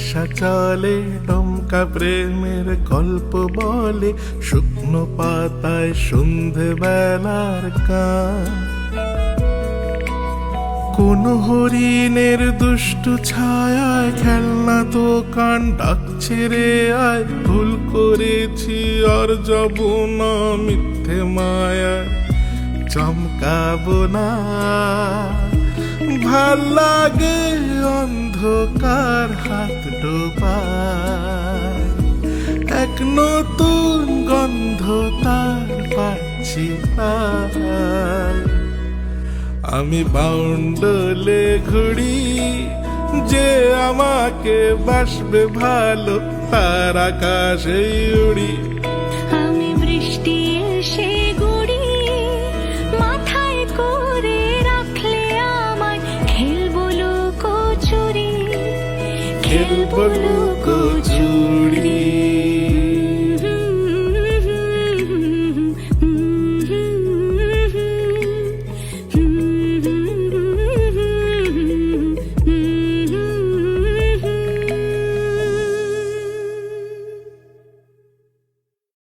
রিক্সা চলে, টমকা প্রেমের গল্প বলে, শুকনো পাতায় সন্ধে বেলার গান। কোন হরিণের দুষ্টু ছায়ায় খেলনা দোকান ডাকছে রে আয়, ভুল করেছি আর যাব না মিথ্যে মায়ায়, চমকাবো না। ভাল লাগে অন্ধকার হাত ডোবায়, এক নতুন গন্ধ তার পাচ্ছি তাই। আমি বাউন্ডলে ঘুরি, যে আমাকে বাসবে ভালো তার আকাশে উড়ি। আমি বৃষ্টি এসে গুড়ি, মাথায় করে রাখলে আমায় খেলবো লুকোচুরি, খেলবো লুকোচুরি।